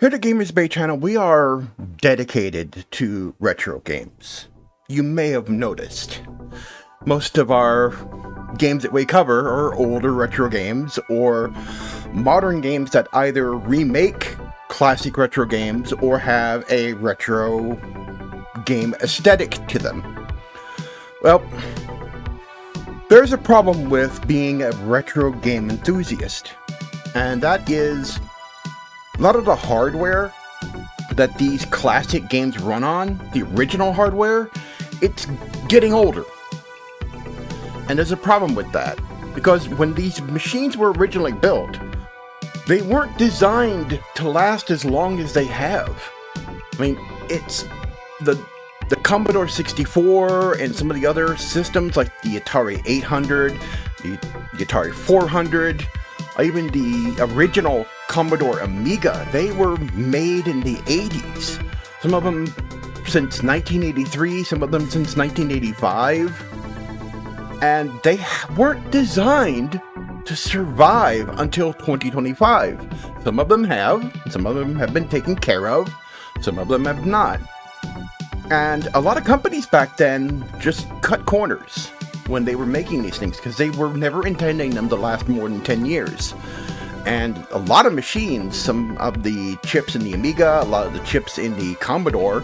Here at the Gamers Bay channel, we are dedicated to retro games. You may have noticed. Most of our games that we cover are older retro games or modern games that either remake classic retro games or have a retro game aesthetic to them. Well, there's a problem with being a retro game enthusiast, and that is a lot of the hardware that these classic games run on, the original hardware, it's getting older. And there's a problem with that, because when these machines were originally built, they weren't designed to last as long as they have. I mean, it's the Commodore 64 and some of the other systems like the Atari 800, the Atari 400, even the original Commodore Amiga, they were made in the 80s. Some of them since 1983, some of them since 1985. And they weren't designed to survive until 2025. Some of them have been taken care of, some of them have not. And a lot of companies back then just cut corners when they were making these things because they were never intending them to last more than 10 years. And a lot of machines, some of the chips in the Amiga, a lot of the chips in the Commodore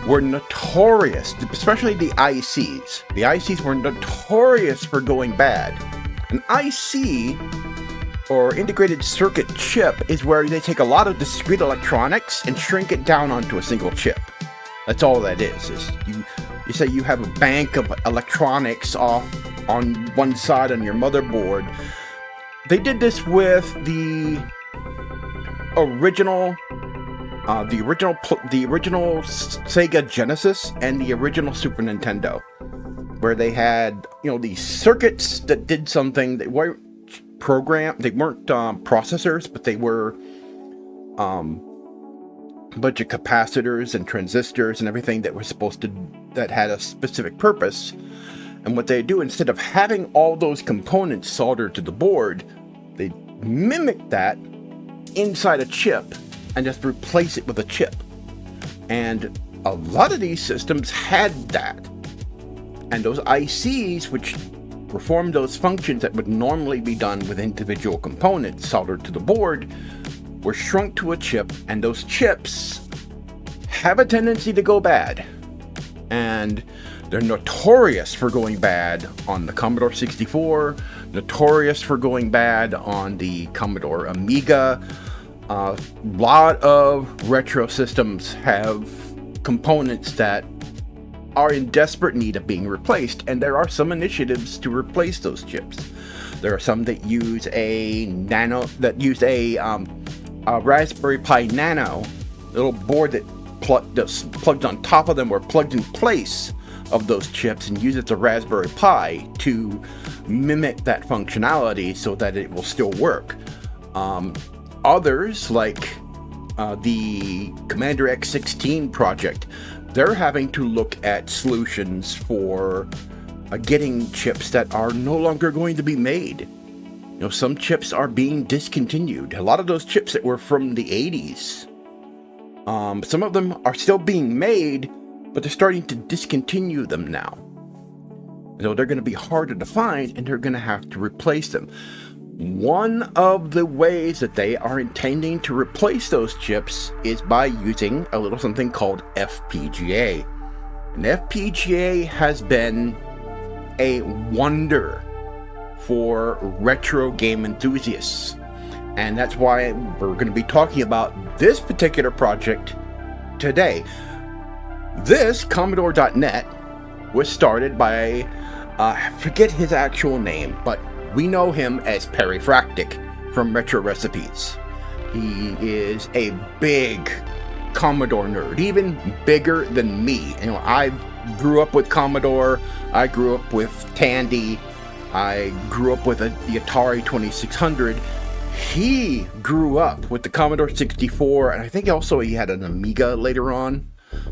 were notorious, especially the ICs. The ICs were notorious for going bad. An IC, or integrated circuit chip, is where they take a lot of discrete electronics and shrink it down onto a single chip. That's all that is you say you have a bank of electronics off on one side on your motherboard. They did this with the original Sega Genesis and the original Super Nintendo, where they had, these circuits that did something. They weren't programmed, they weren't processors, but they were a bunch of capacitors and transistors and everything that had a specific purpose. And what they do, instead of having all those components soldered to the board, they mimic that inside a chip and just replace it with a chip. And a lot of these systems had that. And those ICs, which perform those functions that would normally be done with individual components soldered to the board, were shrunk to a chip, and those chips have a tendency to go bad. And they're notorious for going bad on the Commodore 64, notorious for going bad on the Commodore Amiga. A lot of retro systems have components that are in desperate need of being replaced, and there are some initiatives to replace those chips. There are some that use a Raspberry Pi Nano, little board that plugged on top of them or plugged in place of those chips, and uses the Raspberry Pi to mimic that functionality so that it will still work. Others, like the Commander X16 project, they're having to look at solutions for getting chips that are no longer going to be made. Some chips are being discontinued. A lot of those chips that were from the 80s, some of them are still being made, but they're starting to discontinue them now. So they're going to be harder to find, and they're going to have to replace them. One of the ways that they are intending to replace those chips is by using a little something called FPGA. And FPGA has been a wonder for retro game enthusiasts. And that's why we're going to be talking about this particular project today. This Commodore.net was started by, I forget his actual name, but we know him as Perry Fractic from Retro Recipes. He is a big Commodore nerd, even bigger than me. I grew up with Commodore, I grew up with Tandy, I grew up with the Atari 2600. He grew up with the Commodore 64, and I think also he had an Amiga later on.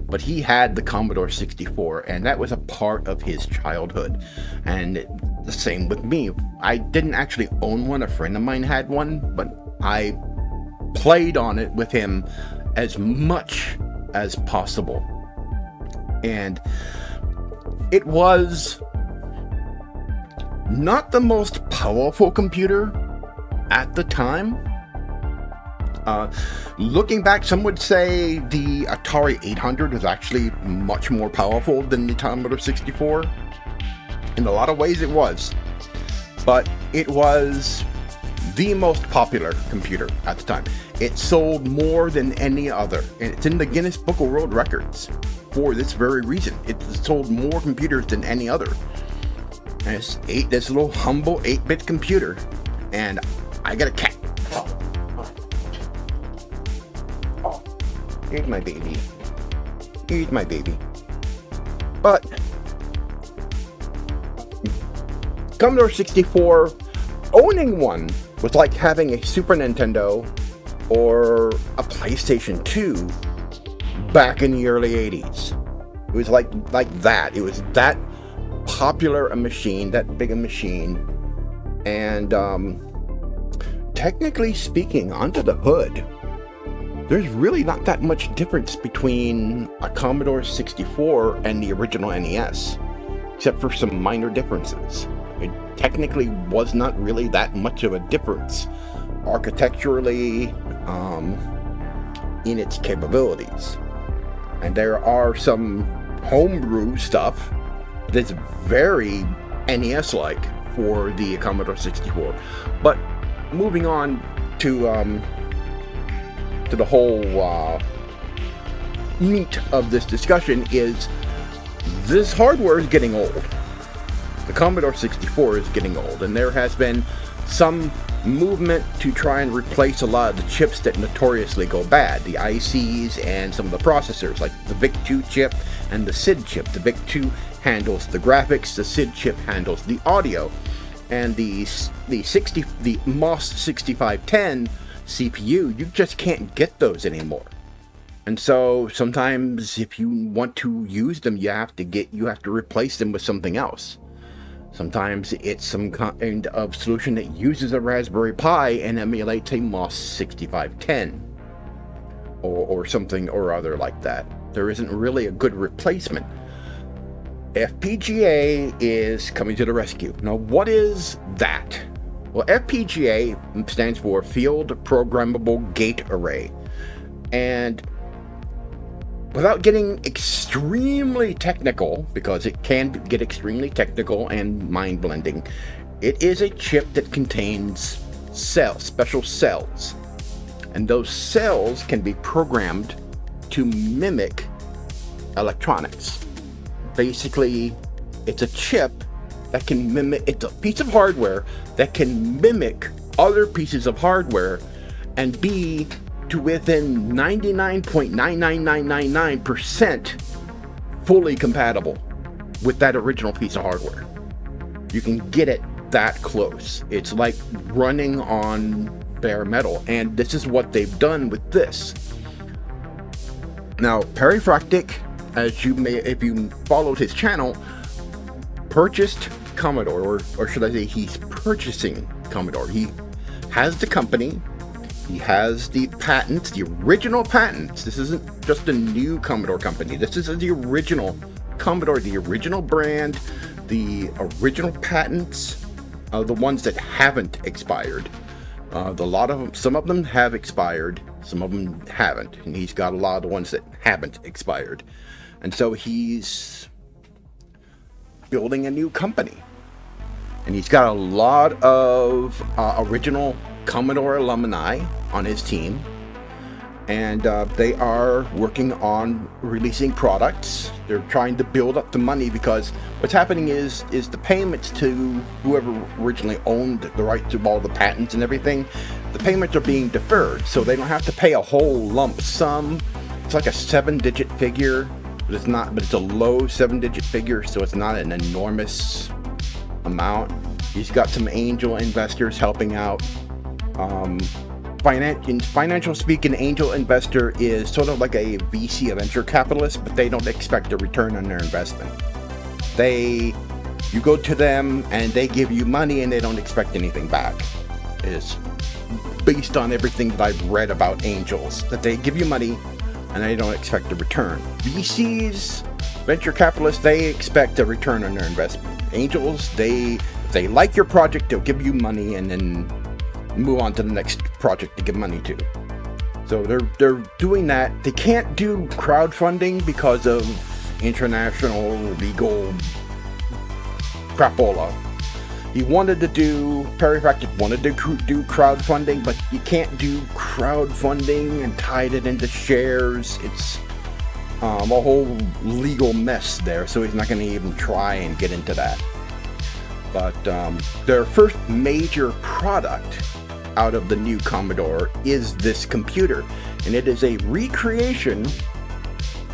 But he had the Commodore 64, and that was a part of his childhood. And the same with me. I didn't actually own one. A friend of mine had one, but I played on it with him as much as possible. And it was not the most powerful computer at the time. Looking back, some would say the Atari 800 is actually much more powerful than the Commodore 64. In a lot of ways it was. But it was the most popular computer at the time. It sold more than any other. And it's in the Guinness Book of World Records for this very reason. It sold more computers than any other. And it's this little humble 8-bit computer. And I got a cat. Here's my baby. Here's my baby. But Commodore 64, owning one was like having a Super Nintendo or a PlayStation 2 back in the early 80s. It was like that. It was that popular a machine, that big a machine. And technically speaking, under the hood, there's really not that much difference between a Commodore 64 and the original NES, except for some minor differences. It technically was not really that much of a difference architecturally in its capabilities. And there are some homebrew stuff that's very NES-like for the Commodore 64. But moving on to the whole meat of this discussion is this hardware is getting old. The Commodore 64 is getting old, and there has been some movement to try and replace a lot of the chips that notoriously go bad, the ICs and some of the processors, like the VIC-2 chip and the SID chip. The VIC-2 handles the graphics, the SID chip handles the audio, and the MOS 6510 CPU, you just can't get those anymore. And so sometimes if you want to use them, you have to replace them with something else. Sometimes it's some kind of solution that uses a Raspberry Pi and emulates a MOS 6510 or something or other like that. There isn't really a good replacement. FPGA is coming to the rescue. Now, what is that? Well, FPGA stands for Field Programmable Gate Array. And without getting extremely technical, because it can get extremely technical and mind-blending, it is a chip that contains cells, special cells. And those cells can be programmed to mimic electronics. Basically, it's a chip that can mimic, it's a piece of hardware that can mimic other pieces of hardware and be to within 99.99999% fully compatible with that original piece of hardware. You can get it that close. It's like running on bare metal, and this is what they've done with this. Now, Perifractic, as you may, if you followed his channel, purchased Commodore, or should I say he's purchasing Commodore. He has the company, he has the patents, the original patents. This isn't just a new Commodore company. This is the original Commodore, the original brand, the original patents, the ones that haven't expired. Some of them have expired, some of them haven't, and he's got a lot of the ones that haven't expired. And so he's building a new company. And he's got a lot of original Commodore alumni on his team. And they are working on releasing products. They're trying to build up the money, because what's happening is the payments to whoever originally owned the rights to all the patents and everything, the payments are being deferred, so they don't have to pay a whole lump sum. It's like a 7-digit figure, but it's a low 7-digit figure, so it's not an enormous amount. He's got some angel investors helping out. In financial speak, an angel investor is sort of like a VC, a venture capitalist, but they don't expect a return on their investment. You go to them and they give you money and they don't expect anything back. is based on everything that I've read about angels, that they give you money and they don't expect a return. VCs, venture capitalists, they expect a return on their investment. Angels, if they like your project, they'll give you money and then move on to the next project to give money to. So they're doing that. They can't do crowdfunding because of international legal crapola. Perry Practice wanted to do crowdfunding, but you can't do crowdfunding and tied it into shares. It's a whole legal mess there, so he's not going to even try and get into that. But their first major product out of the new Commodore is this computer, and it is a recreation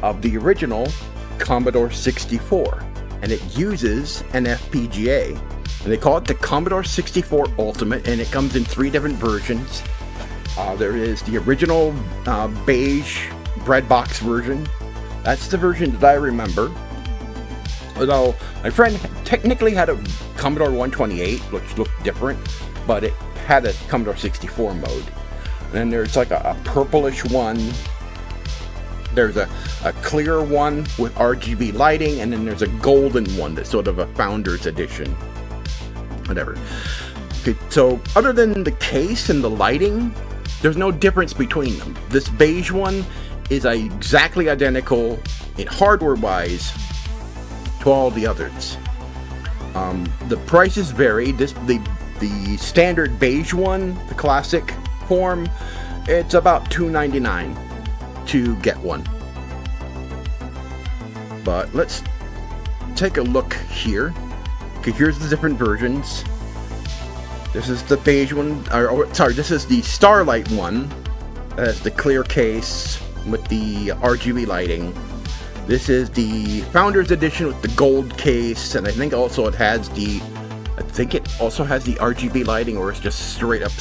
of the original Commodore 64, and it uses an FPGA. And they call it the Commodore 64 Ultimate, and it comes in 3 different versions. There is the original beige breadbox version. That's the version that I remember. Although my friend technically had a Commodore 128, which looked different, but it had a Commodore 64 mode. And then there's like a purplish one. There's a clear one with RGB lighting, and then there's a golden one that's sort of a Founders Edition. Whatever. Okay, so other than the case and the lighting, there's no difference between them. This beige one is exactly identical in hardware-wise to all the others. The prices vary. The standard beige one, the classic form, it's about $299 to get one. But let's take a look here. Okay, here's the different versions. This is the beige one, this is the Starlight one. That has the clear case with the RGB lighting. This is the Founders Edition with the gold case, and I think also it has the RGB lighting, or it's just straight up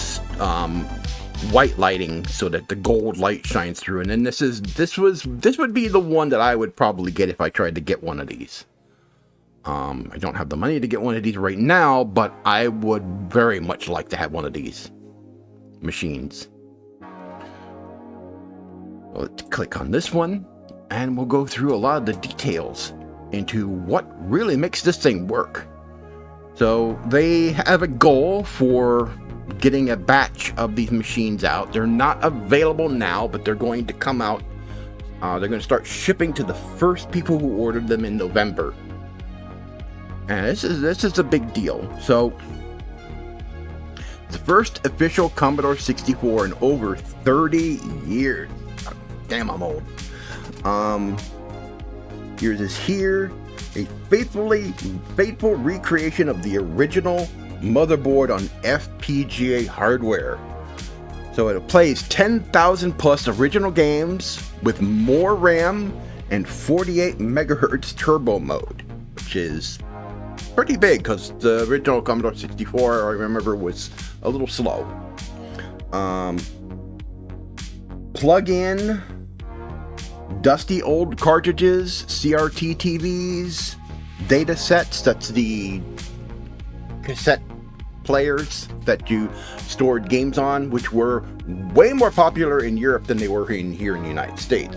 white lighting so that the gold light shines through. And then this would be the one that I would probably get if I tried to get one of these. I don't have the money to get one of these right now, but I would very much like to have one of these machines. Let's click on this one, and we'll go through a lot of the details into what really makes this thing work. So they have a goal for getting a batch of these machines out. They're not available now, but they're going to come out. They're going to start shipping to the first people who ordered them in November. And this is a big deal. So, the first official Commodore 64 in over 30 years. Damn, I'm old. Here's a faithful recreation of the original motherboard on FPGA hardware. So it plays 10,000 plus original games with more RAM and 48 megahertz turbo mode, which is pretty big because the original Commodore 64, I remember, was a little slow. Plug in dusty old cartridges, CRT TVs, data sets, that's the cassette players that you stored games on, which were way more popular in Europe than they were here in the United States.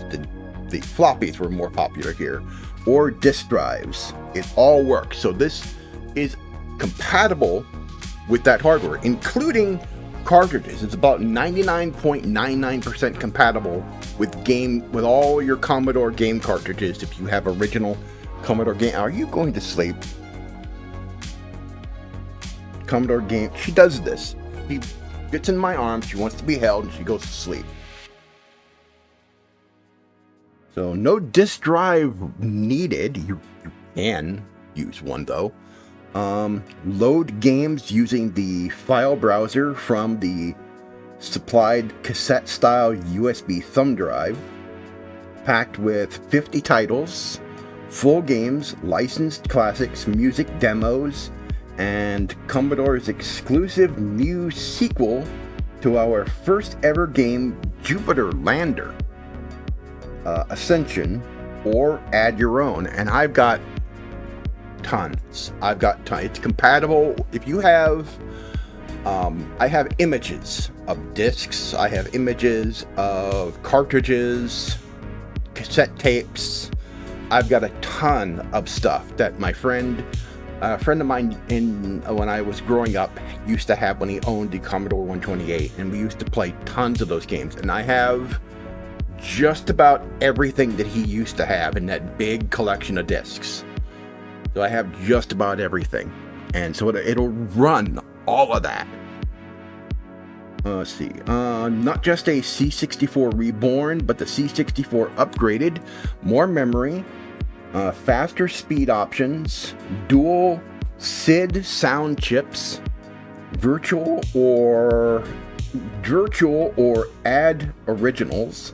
The floppies were more popular here. Or disk drives. It all works. So this is compatible with that hardware, including cartridges. It's about 99.99% compatible with all your Commodore game cartridges if you have original Commodore game. Are you going to sleep? Commodore game. She does this. She gets in my arms. She wants to be held, and she goes to sleep. So no disk drive needed. You can use one though. Load games using the file browser from the supplied cassette style USB thumb drive, packed with 50 titles, full games, licensed classics, music demos, and Commodore's exclusive new sequel to our first ever game, Jupiter Lander. Ascension, or add your own. And I've got tons. It's compatible. If you have I have images of discs. I have images of cartridges, cassette tapes. I've got a ton of stuff that my friend, a friend of mine when I was growing up, used to have when he owned the Commodore 128, and we used to play tons of those games. And I have just about everything that he used to have in that big collection of discs. So I have just about everything, and so it'll run all of that. Let's see, not just a C64 reborn, but the C64 upgraded, more memory, faster speed options, dual SID sound chips, virtual or add originals,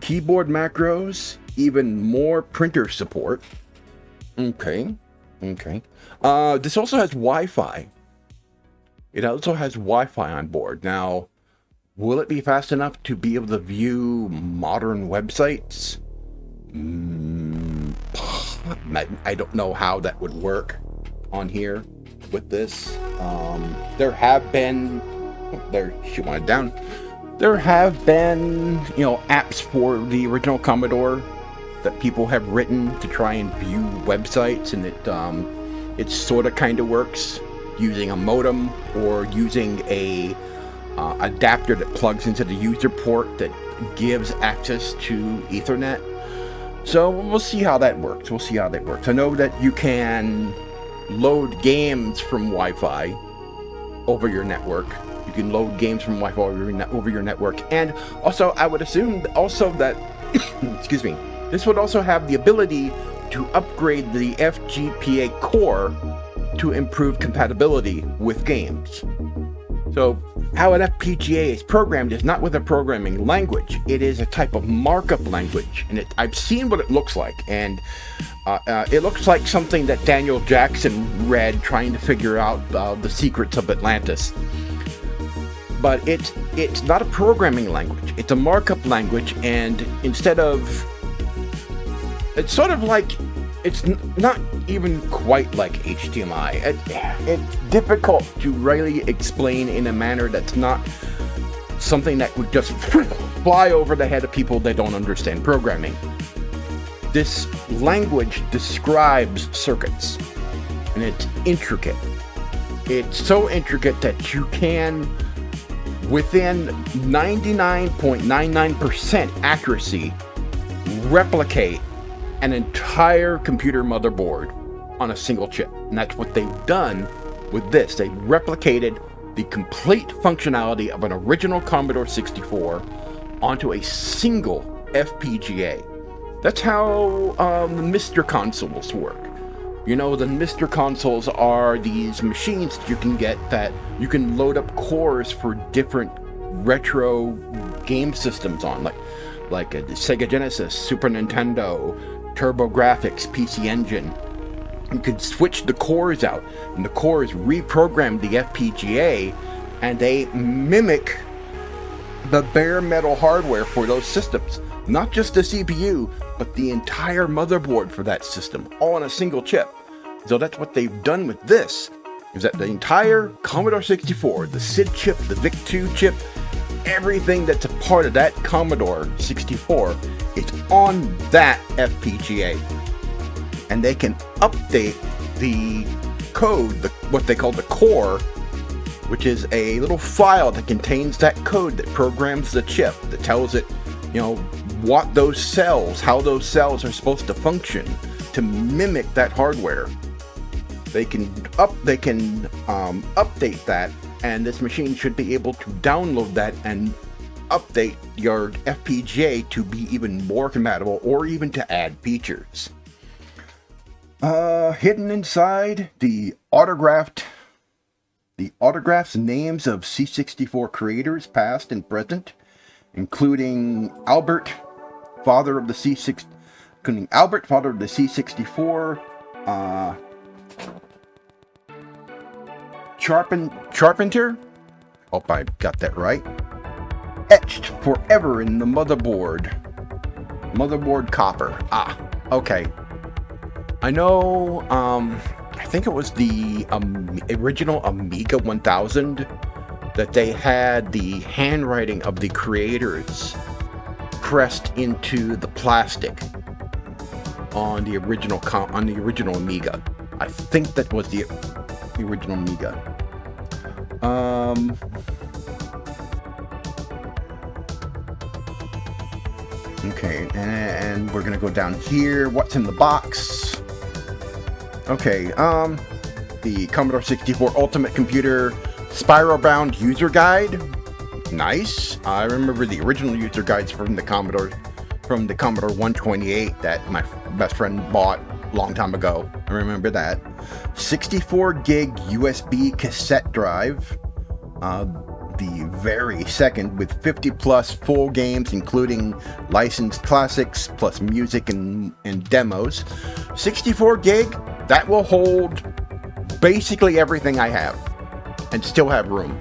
keyboard macros, even more printer support. Okay. This also has Wi-Fi. It also has Wi-Fi on board. Now, will it be fast enough to be able to view modern websites? I don't know how that would work on here with this. There have been... she wanted down. There have been, apps for the original Commodore that people have written to try and view websites, and it sort of kind of works using a modem or using a adapter that plugs into the user port that gives access to Ethernet. So we'll see how that works. I know that you can load games from Wi-Fi over your network. You can load games from Wi-Fi over your network, and also I would assume also that excuse me, this would also have the ability to upgrade the FPGA core to improve compatibility with games. So how an FPGA is programmed is not with a programming language. It is a type of markup language, and I've seen what it looks like, and it looks like something that Daniel Jackson read trying to figure out the secrets of Atlantis. But it's not a programming language. It's a markup language, and instead of... It's sort of like... It's not even quite like HDMI. It's difficult to really explain in a manner that's not something that would just fly over the head of people that don't understand programming. This language describes circuits, and it's intricate. It's so intricate that you can, within 99.99% accuracy, replicate an entire computer motherboard on a single chip. And that's what they've done with this. They replicated the complete functionality of an original Commodore 64 onto a single FPGA. That's how the Mr. Consoles work. The Mr. Consoles are these machines that you can get that you can load up cores for different retro game systems on, like a Sega Genesis, Super Nintendo, TurboGrafx, PC Engine. You can switch the cores out, and the cores reprogram the FPGA, and they mimic the bare metal hardware for those systems. Not just the CPU, but the entire motherboard for that system, all on a single chip. So that's what they've done with this, is that the entire Commodore 64, the SID chip, the VIC-2 chip, everything that's a part of that Commodore 64 is on that FPGA. And they can update the code, what they call the core, which is a little file that contains that code that programs the chip, that tells it, what those cells, how those cells are supposed to function to mimic that hardware. They can update that, and this machine should be able to download that and update your FPGA to be even more compatible, or even to add features. Hidden inside the autographs names of C64 creators, past and present, including Albert, father of the C64, Charpenter, hope I got that right, etched forever in the motherboard copper. Okay. I know I think it was the original Amiga 1000 that they had the handwriting of the creators pressed into the plastic on the original Amiga. I think that was the original Amiga. Okay, and we're gonna go down here. What's in the box? Okay, the Commodore 64 Ultimate Computer Spiral-bound user guide. Nice. I remember the original user guides from the Commodore 128 that my best friend bought a long time ago. I remember that. 64 gig USB cassette drive. The very second, with 50 plus full games, including licensed classics plus music and demos. 64 gig, that will hold basically everything I have and still have room.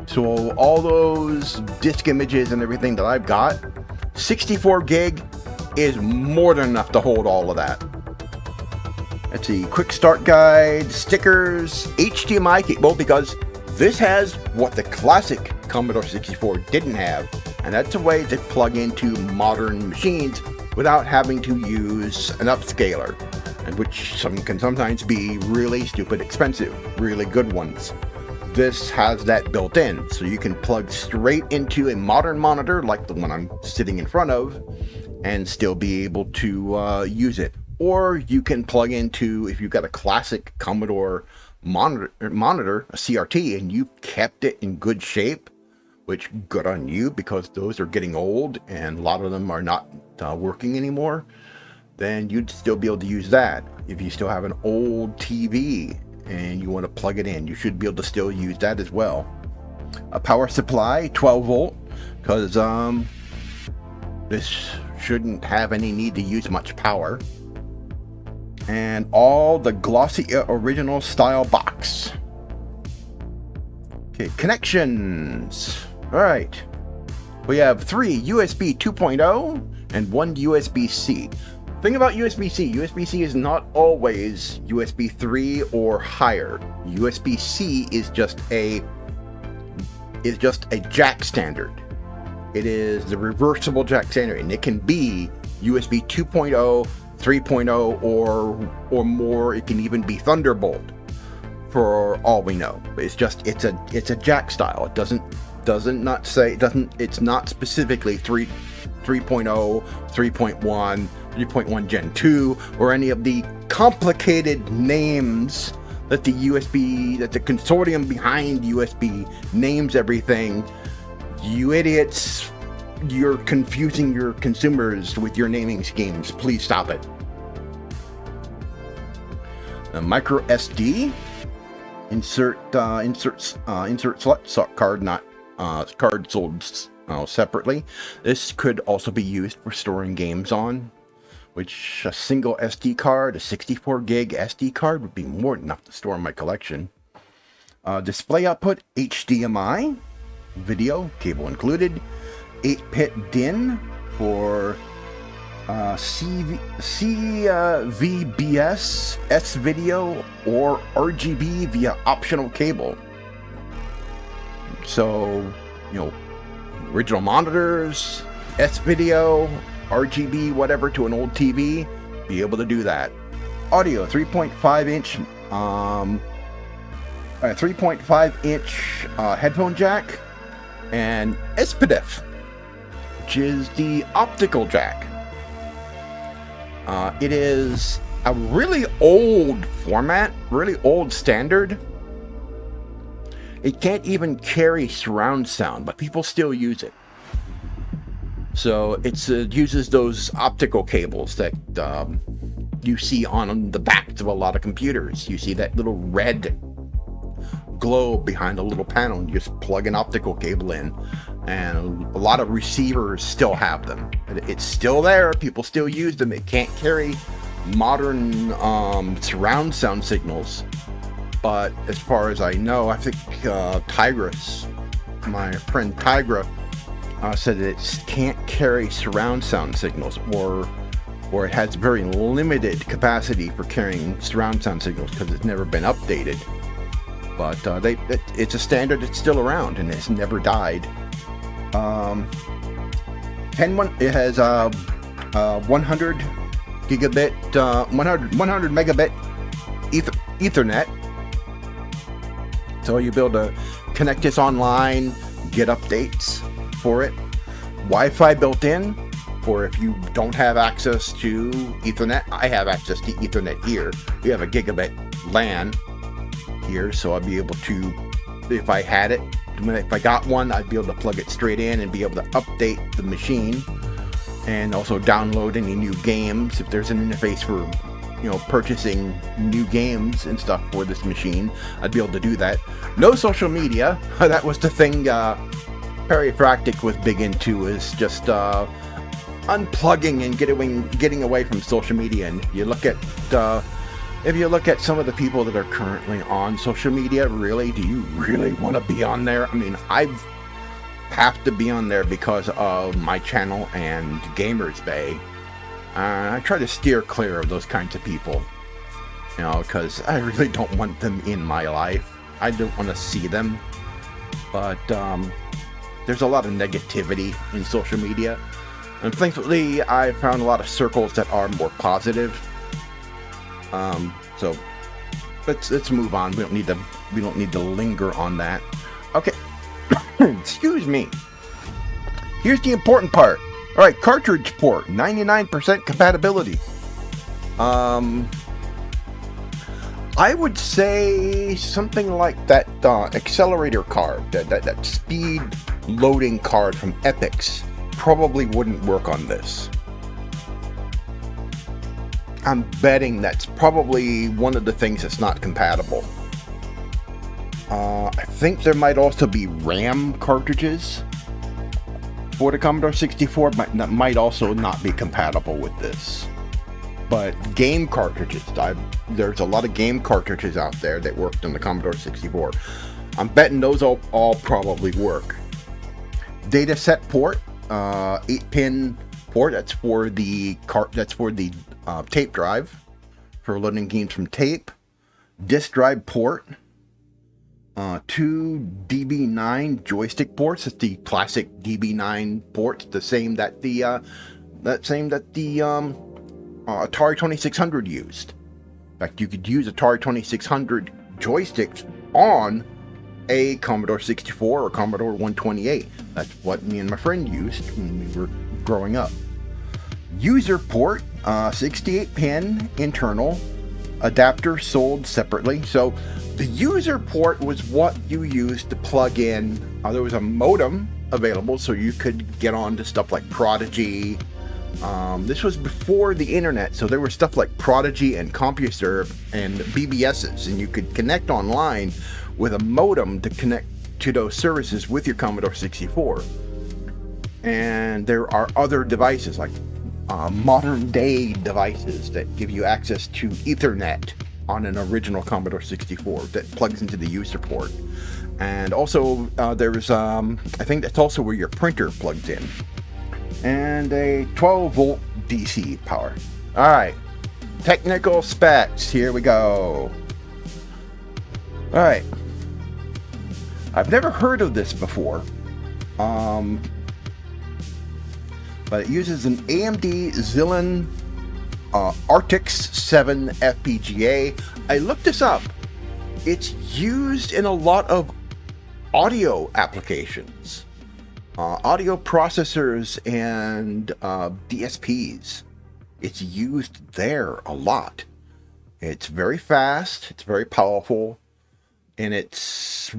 So all those disk images and everything that I've got, 64 gig is more than enough to hold all of that. Let's see, quick start guide, stickers, HDMI cable, because this has what the classic Commodore 64 didn't have, and that's a way to plug into modern machines without having to use an upscaler, and which can sometimes be really stupid expensive, really good ones. This has that built in, so you can plug straight into a modern monitor like the one I'm sitting in front of and still be able to use it. Or you can plug into, if you've got a classic Commodore monitor, a CRT, and you kept it in good shape, which good on you, because those are getting old and a lot of them are not working anymore, then you'd still be able to use that. If you still have an old TV and you want to plug it in, you should be able to still use that as well. A power supply, 12 volt, because this shouldn't have any need to use much power. And all the glossy original style box. Okay, connections. All right, we have 3 USB 2.0 and 1 USB-C. Thing about USB-C, USB-C is not always USB 3 or higher. USB-C is just a jack standard. It is the reversible jack standard, and it can be USB 2.0, 3.0, or more. It can even be Thunderbolt, for all we know. It's a jack style. It's not specifically 3.0, 3.1, 3.1 Gen 2, or any of the complicated names that the consortium behind USB names everything. You idiots, you're confusing your consumers with your naming schemes. Please stop it. A micro SD, insert select card, not card sold separately. This could also be used for storing games on, which a single SD card, a 64 gig SD card, would be more than enough to store in my collection. Display output, HDMI, video, cable included, 8-bit DIN for CVBS, S-video, or RGB via optional cable. So, original monitors, S-video, RGB, whatever, to an old TV, be able to do that. Audio, 3.5-inch headphone jack, and SPDIF, which is the optical jack. It is a really old format, really old standard. It can't even carry surround sound, but people still use it. So it uses those optical cables that you see on the backs of a lot of computers. You see that little red globe behind a little panel, and you just plug an optical cable in, and a lot of receivers still have them. It's still there, people still use them. It can't carry modern surround sound signals, but as far as I know, I think Tigris, my friend Tigra, said it can't carry surround sound signals, or or it has very limited capacity for carrying surround sound signals because it's never been updated. But it's a standard that's still around and it's never died. It has 100 gigabit, 100 megabit Ethernet. So you'll be able to connect this online, get updates for it. Wi-Fi built in for if you don't have access to Ethernet. I have access to Ethernet here. We have a gigabit LAN here, so I'll be able to, if I had it, if I got one, I'd be able to plug it straight in and be able to update the machine and also download any new games. If there's an interface for, you know, purchasing new games and stuff for this machine, I'd be able to do that. No social media. That was the thing Perry Fractic was big into, is just unplugging and getting away from social media. And you look at if you look at some of the people that are currently on social media, really, do you really want to be on there? I mean, I have to be on there because of my channel and Gamers Bay. I try to steer clear of those kinds of people, you know, because I really don't want them in my life. I don't want to see them. But there's a lot of negativity in social media. And thankfully, I found a lot of circles that are more positive. So let's move on. We don't need to linger on that. Okay. Excuse me. Here's the important part. All right, cartridge port, 99% compatibility. I would say something like that accelerator card, that speed loading card from Epix, probably wouldn't work on this. I'm betting that's probably one of the things that's not compatible. I think there might also be RAM cartridges for the Commodore 64, but that might also not be compatible with this. But game cartridges, there's a lot of game cartridges out there that worked on the Commodore 64. I'm betting those all probably work. Data set port, 8-pin port. That's for the tape drive, for loading games from tape. Disk drive port. 2 DB9 joystick ports. It's the classic DB9 ports, the same that the Atari 2600 used. In fact, you could use Atari 2600 joysticks on a Commodore 64 or Commodore 128. That's what me and my friend used when we were growing up. User port, 68-pin internal adapter sold separately. So the user port was what you used to plug in. There was a modem available, so you could get on to stuff like Prodigy. This was before the internet, so there was stuff like Prodigy and CompuServe and BBSs, and you could connect online with a modem to connect to those services with your Commodore 64. And there are other devices like modern day devices that give you access to Ethernet on an original Commodore 64 that plugs into the user port. And also there's I think that's also where your printer plugs in. And a 12 volt DC power. All right, technical specs, here we go. All right, I've never heard of this before, but it uses an AMD Xilin Artix 7 FPGA. I looked this up. It's used in a lot of audio applications, audio processors and DSPs. It's used there a lot. It's very fast, it's very powerful, and it's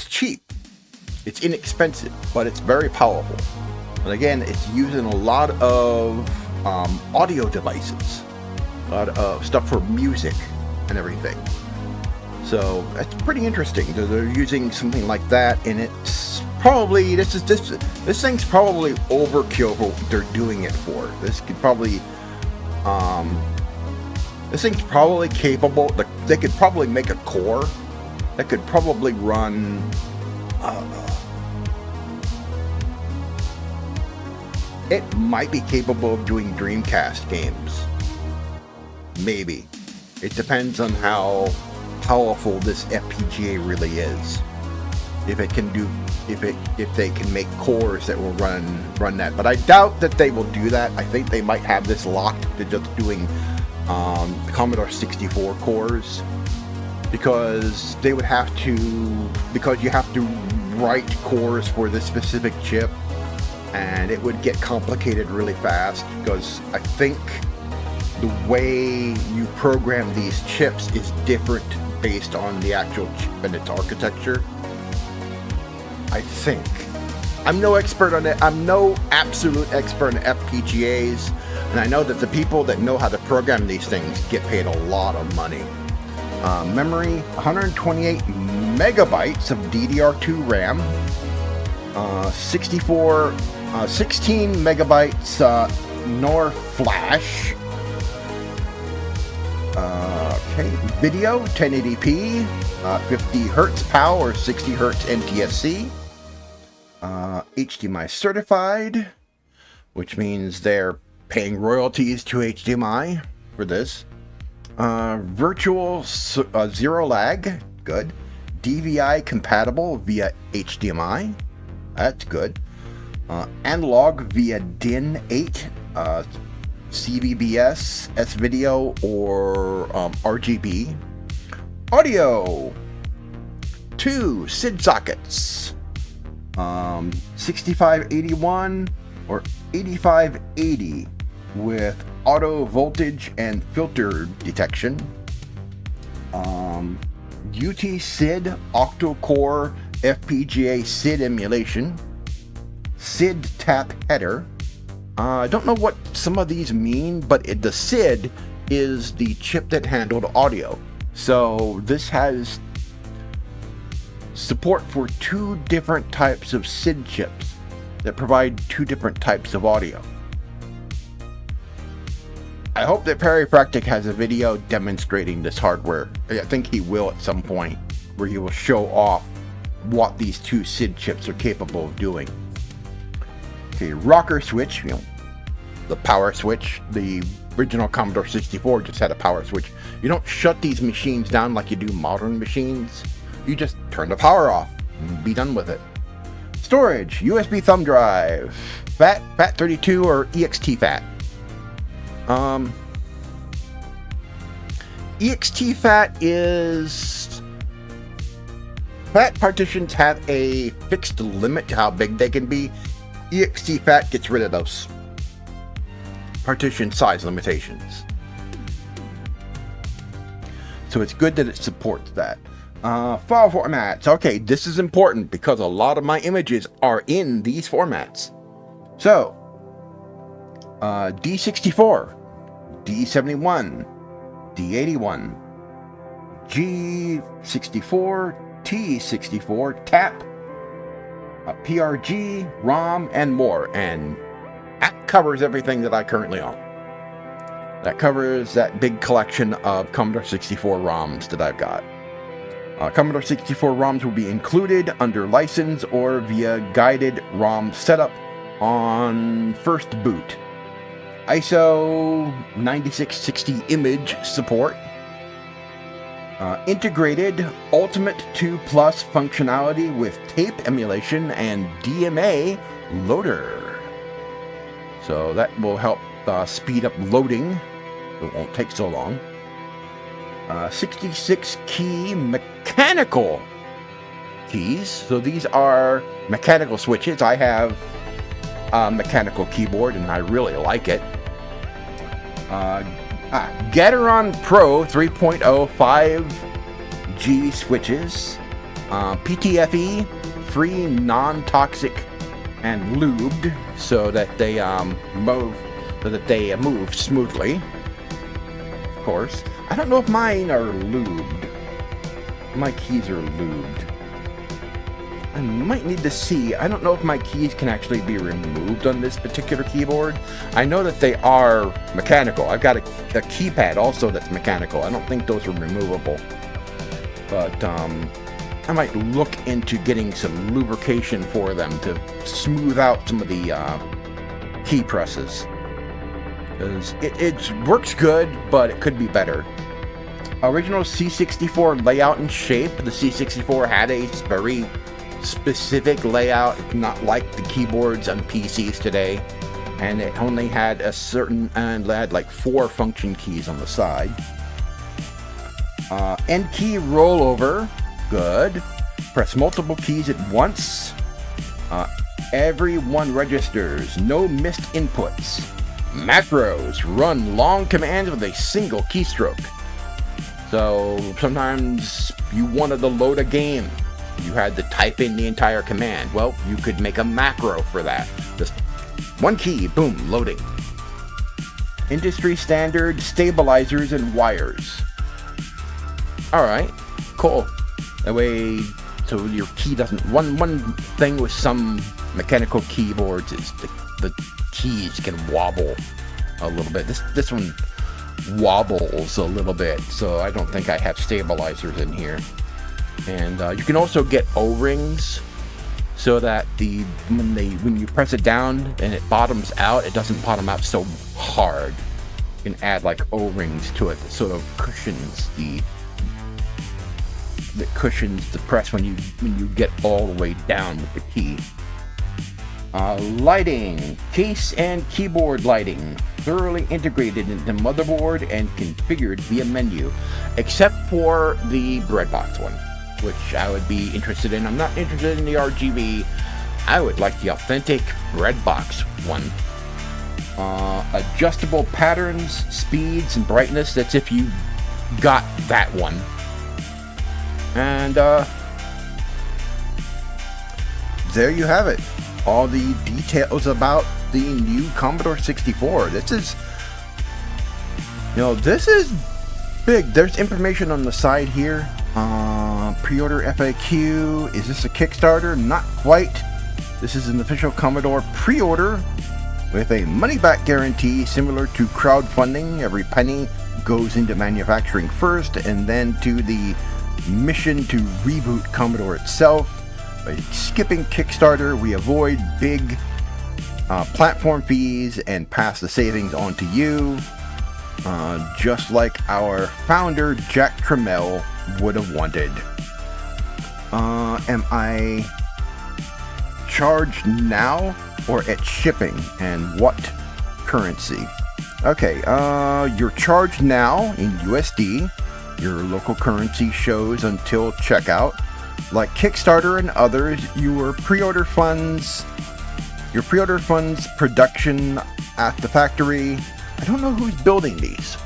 cheap. It's inexpensive, but it's very powerful. And again, it's used in a lot of audio devices, a lot of stuff for music and everything. So that's pretty interesting. They're using something like that, and it's probably this thing's probably overkill for what they're doing it for. This could probably this thing's probably capable. They could probably make a core that could probably run it might be capable of doing Dreamcast games. Maybe. It depends on how powerful this FPGA really is. If it can do, if they can make cores that will run that, but I doubt that they will do that. I think they might have this locked to just doing Commodore 64 cores, because they would have to, because you have to write cores for this specific chip, and it would get complicated really fast, because I think the way you program these chips is different based on the actual chip and its architecture. I think. I'm no expert on it. I'm no absolute expert in FPGAs, and I know that the people that know how to program these things get paid a lot of money. Memory, 128 megabytes of DDR2 RAM, 16 megabytes NOR flash. Okay, video 1080p, 50 hertz PAL or 60 hertz NTSC, HDMI certified, which means they're paying royalties to HDMI for this. Virtual zero lag, good. DVI compatible via HDMI, that's good. Analog via DIN 8, CVBS, S-Video, or RGB. Audio, 2 SID sockets, 6581 or 8580 with auto voltage and filter detection. UT SID octo-core FPGA SID emulation. SID tap header. I don't know what some of these mean, but the SID is the chip that handled audio. So this has support for 2 different types of SID chips that provide 2 different types of audio. I hope that Peripractic has a video demonstrating this hardware. I think he will at some point, where he will show off what these 2 SID chips are capable of doing. Okay, rocker switch, the power switch. The original Commodore 64 just had a power switch. You don't shut these machines down like you do modern machines. You just turn the power off and be done with it. Storage, USB thumb drive, FAT32 or EXT-FAT. EXT-FAT is... FAT partitions have a fixed limit to how big they can be. EXT-FAT gets rid of those partition size limitations. So it's good that it supports that. File formats. Okay, this is important because a lot of my images are in these formats. So, D64, D71, D81, G64, T64, TAP, PRG, ROM, and more. And that covers everything that I currently own. That covers that big collection of Commodore 64 ROMs that I've got. Commodore 64 ROMs will be included under license or via guided ROM setup on first boot. ISO 9660 image support. Integrated Ultimate 2 Plus functionality with tape emulation and DMA loader. So that will help speed up loading. It won't take so long. 66 key mechanical keys. So these are mechanical switches. I have a mechanical keyboard and I really like it. Gateron Pro 3.0 5G switches. PTFE, free, non-toxic, and lubed so that they move smoothly. Of course. I don't know if mine are lubed. My keys are lubed. I might need to see. I don't know if my keys can actually be removed on this particular keyboard. I know that they are mechanical. I've got a keypad also that's mechanical. I don't think those are removable. But I might look into getting some lubrication for them to smooth out some of the key presses. Because it works good, but it could be better. Original C64 layout and shape. The C64 had a very specific layout, not like the keyboards on PCs today. And it only had a certain, and had like 4 function keys on the side. End key rollover, good. Press multiple keys at once. Every one registers, no missed inputs. Macros, run long commands with a single keystroke. So sometimes you wanted to load a game. You had to type in the entire command. Well, you could make a macro for that. Just one key, boom, loading. Industry standard stabilizers and wires. Alright, cool. That way, so your key doesn't... One thing with some mechanical keyboards is the keys can wobble a little bit. This one wobbles a little bit, so I don't think I have stabilizers in here. And you can also get O-rings, so that when you press it down and it bottoms out, it doesn't bottom out so hard. You can add like O-rings to it that sort of cushions the press when you get all the way down with the key. Lighting, case and keyboard lighting, thoroughly integrated into motherboard and configured via menu, except for the breadbox one, which I would be interested in. I'm not interested in the RGB. I would like the authentic breadbox one. Adjustable patterns, speeds, and brightness. That's if you got that one. And there you have it. All the details about the new Commodore 64. This is big. There's information on the side here. Pre-order FAQ. Is this a Kickstarter? Not quite. This is an official Commodore pre-order with a money-back guarantee similar to crowdfunding. Every penny goes into manufacturing first and then to the mission to reboot Commodore itself. By skipping Kickstarter, we avoid big platform fees and pass the savings on to you, just like our founder Jack Tramiel would have wanted. Am I charged now or at shipping, and what currency? Okay, you're charged now in USD. Your local currency shows until checkout. Like Kickstarter and others, your pre-order funds production at the factory. I don't know who's building these.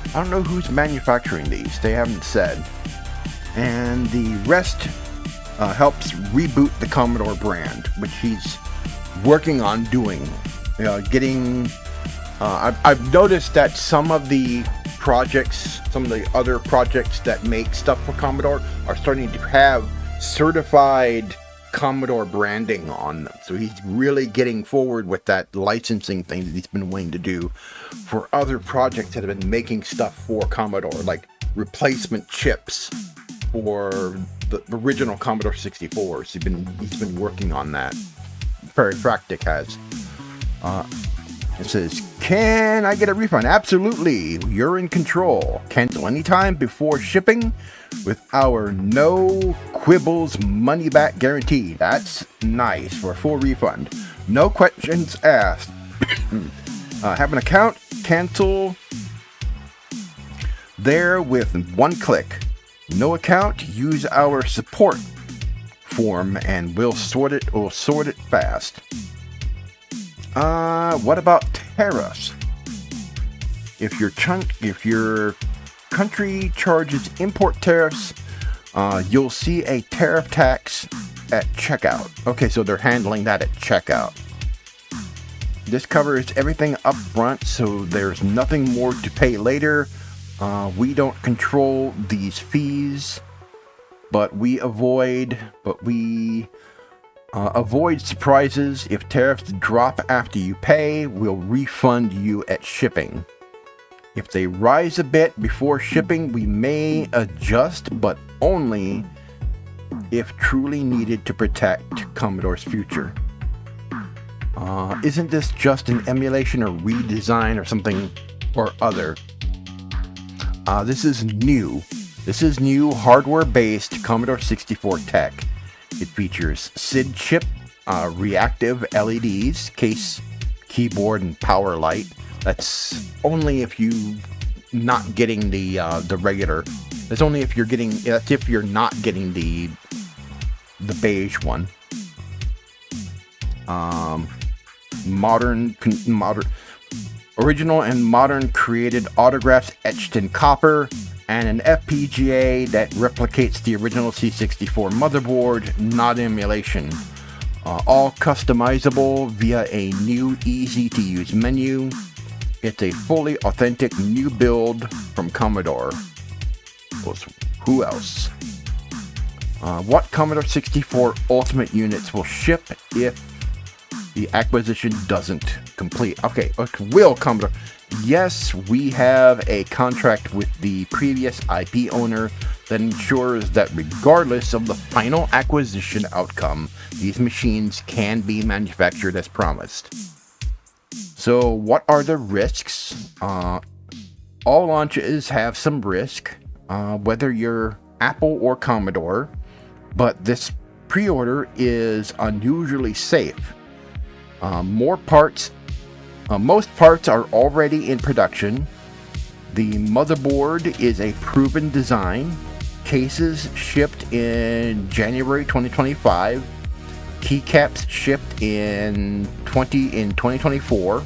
I don't know who's manufacturing these. They haven't said. And the rest helps reboot the Commodore brand, which he's working on doing. I've noticed that some of the other projects that make stuff for Commodore are starting to have certified Commodore branding on them. So he's really getting forward with that licensing thing that he's been wanting to do for other projects that have been making stuff for Commodore, like replacement chips for the original Commodore 64s. He's been working on that. Perifractic has. It says, can I get a refund? Absolutely. You're in control. Cancel anytime before shipping with our no quibbles money back guarantee. That's nice for a full refund. No questions asked. Have an account, cancel there with one click. No account, use our support form and we'll sort it fast. What about tariffs? If your country charges import tariffs, you'll see a tariff tax at checkout. Okay, so they're handling that at checkout. This covers everything up front, so there's nothing more to pay later. We don't control these fees, but we avoid surprises. If tariffs drop after you pay, we'll refund you at shipping. If they rise a bit before shipping, we may adjust, but only if truly needed to protect Commodore's future. Isn't this just an emulation or redesign or something or other? This is new. This is new hardware-based Commodore 64 tech. It features SID chip, reactive LEDs, case, keyboard, and power light. That's only if you not getting the regular. That's only if you're getting. That's if you're not getting the beige one. Modern, original and modern created autographs etched in copper, and an FPGA that replicates the original C64 motherboard, not emulation. All customizable via a new easy-to-use menu. It's a fully authentic new build from Commodore. Who else? What Commodore 64 Ultimate units will ship if the acquisition doesn't complete? Okay, will Commodore? Yes, we have a contract with the previous IP owner that ensures that regardless of the final acquisition outcome, these machines can be manufactured as promised. So what are the risks? All launches have some risk, whether you're Apple or Commodore, but this pre-order is unusually safe. Most parts are already in production. The motherboard is a proven design. Cases shipped in January 2025. Keycaps shipped in 2024.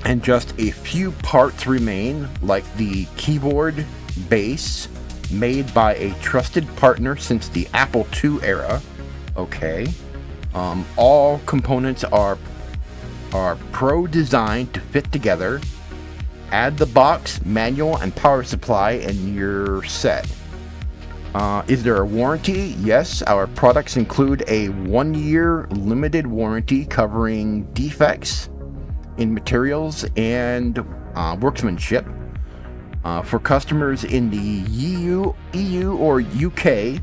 And just a few parts remain, like the keyboard base, made by a trusted partner since the Apple II era. Okay. All components are pro-designed to fit together. Add the box, manual, and power supply, and you're set. Is there a warranty? Yes, our products include a 1-year limited warranty covering defects in materials and workmanship. For customers in the EU or UK,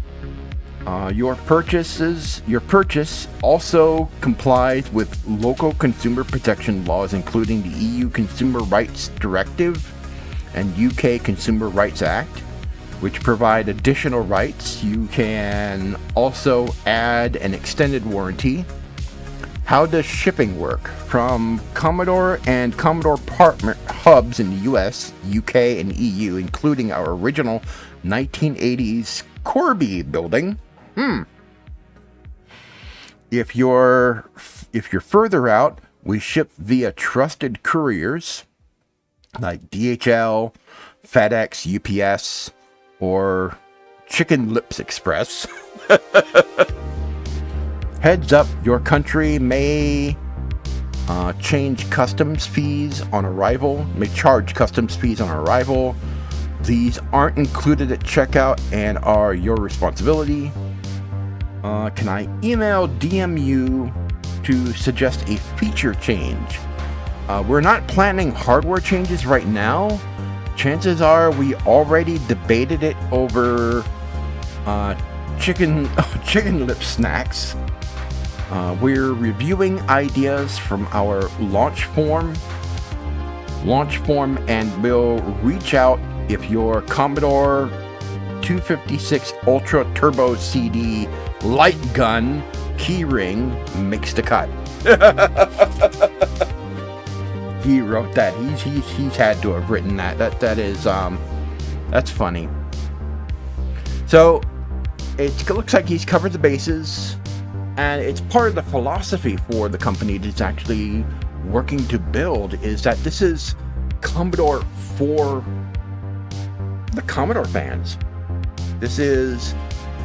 your purchase also complies with local consumer protection laws, including the EU Consumer Rights Directive and UK Consumer Rights Act, which provide additional rights. You can also add an extended warranty. How does shipping work? From Commodore and Commodore partner hubs in the US, UK, and EU, including our original 1980s Corby building. If you're further out, we ship via trusted couriers like DHL, FedEx, UPS, or Chicken Lips Express. Heads up, your country may charge customs fees on arrival. These aren't included at checkout and are your responsibility. Can I email DM you to suggest a feature change? We're not planning hardware changes right now. Chances are we already debated it over chicken lip snacks. We're reviewing ideas from our launch form, and we'll reach out if your Commodore 256 Ultra Turbo CD light gun keyring makes the cut. He wrote that. He's had to have written that. That is that's funny. So it looks like he's covered the bases, and it's part of the philosophy for the company that's actually working to build, is that this is Commodore for the Commodore fans. This is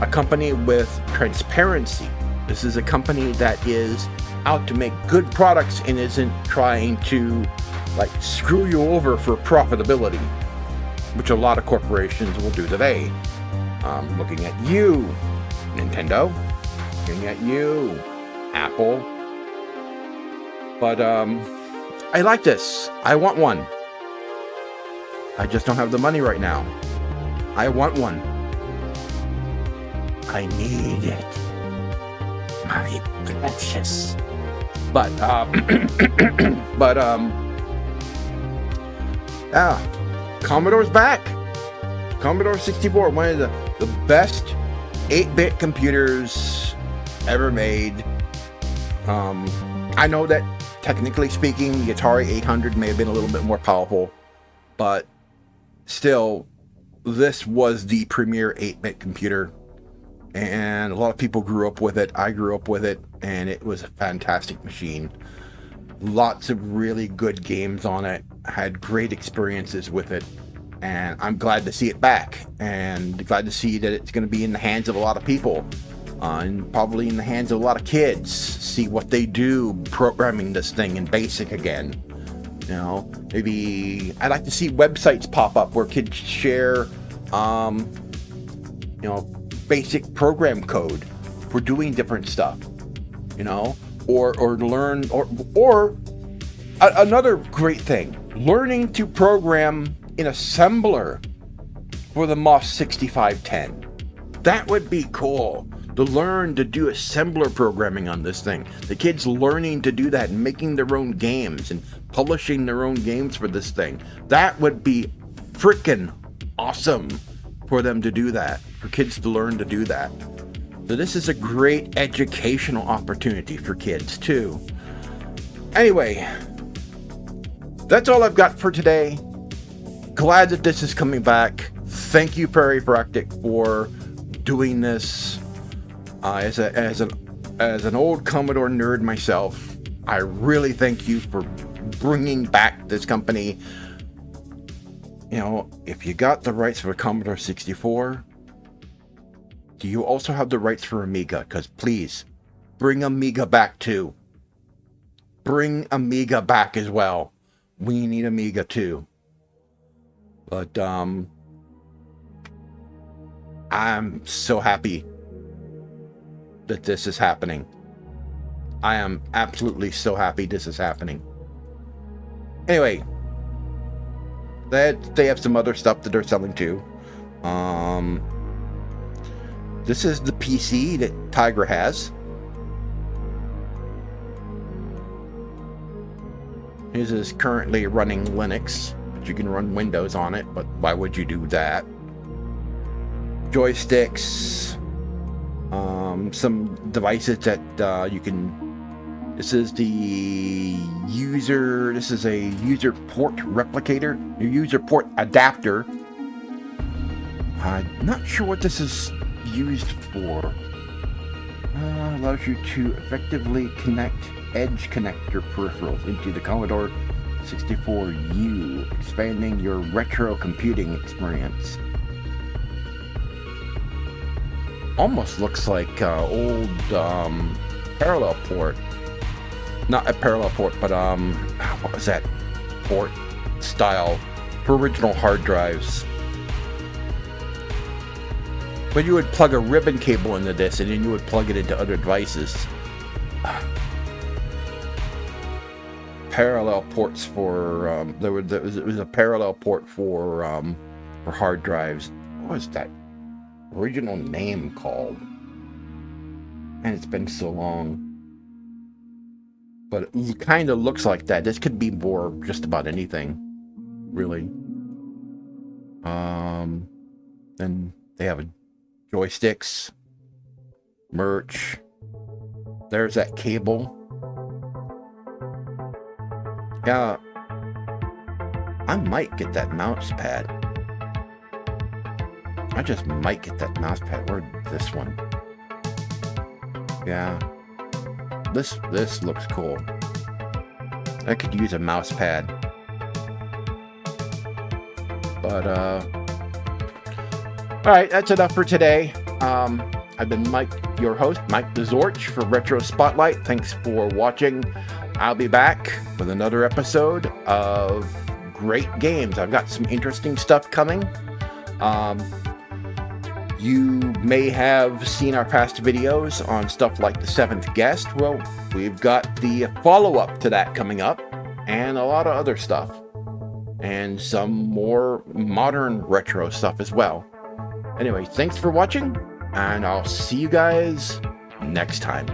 a company with transparency. This is a company that is out to make good products and isn't trying to screw you over for profitability, which a lot of corporations will do today. Looking at you, Nintendo. Looking at you, Apple. But I like this. I want one. I just don't have the money right now. I want one. I need it. My precious. But, Commodore's back. Commodore 64, one of the best 8-bit computers ever made. I know that technically speaking, the Atari 800 may have been a little bit more powerful, but still, this was the premier 8-bit computer, and a lot of people grew up with it. I grew up with it, and it was a fantastic machine. Lots of really good games on it. Had great experiences with it, and I'm glad to see it back, and glad to see that it's going to be in the hands of a lot of people, and probably in the hands of a lot of kids. See what they do programming this thing in BASIC again. You know, maybe I'd like to see websites pop up where kids share, basic program code for doing different stuff, or learn, or another great thing, learning to program in assembler for the MOS 6510. That would be cool, to learn to do assembler programming on this thing. The kids learning to do that and making their own games and publishing their own games for this thing. That would be freaking awesome for them to do that, for kids to learn to do that. So this is a great educational opportunity for kids too. Anyway, that's all I've got for today. Glad that this is coming back. Thank you, Prairie Practic, for doing this. As an old Commodore nerd myself, I really thank you for bringing back this company. If you got the rights for Commodore 64, do you also have the rights for Amiga? Because please, bring Amiga back too. Bring Amiga back as well. We need Amiga too. But I'm so happy that this is happening. I am absolutely so happy this is happening. Anyway, they have some other stuff that they're selling too. This is the PC that Tiger has. His is currently running Linux, but you can run Windows on it, but why would you do that? Joysticks, some devices that you can. This is a user port replicator, your user port adapter. I'm not sure what this is used for. Allows you to effectively connect edge connector peripherals into the Commodore 64U, expanding your retro computing experience. Almost looks like old parallel port. Not a parallel port, but what was that port style for original hard drives? But you would plug a ribbon cable into this, and then you would plug it into other devices. Parallel ports for it was a parallel port for hard drives. What was that original name called? And it's been so long. But it kind of looks like that. This could be more just about anything, really. Then they have joysticks, merch. There's that cable. Yeah, I might get that mouse pad. I just might get that mouse pad. Or this one. Yeah. This looks cool. I could use a mouse pad. But alright, that's enough for today. I've been Mike, your host, Mike the Zorch for Retro Spotlight. Thanks for watching. I'll be back with another episode of great games. I've got some interesting stuff coming. You may have seen our past videos on stuff like The Seventh Guest. Well, we've got the follow-up to that coming up, and a lot of other stuff. And some more modern retro stuff as well. Anyway, thanks for watching, and I'll see you guys next time.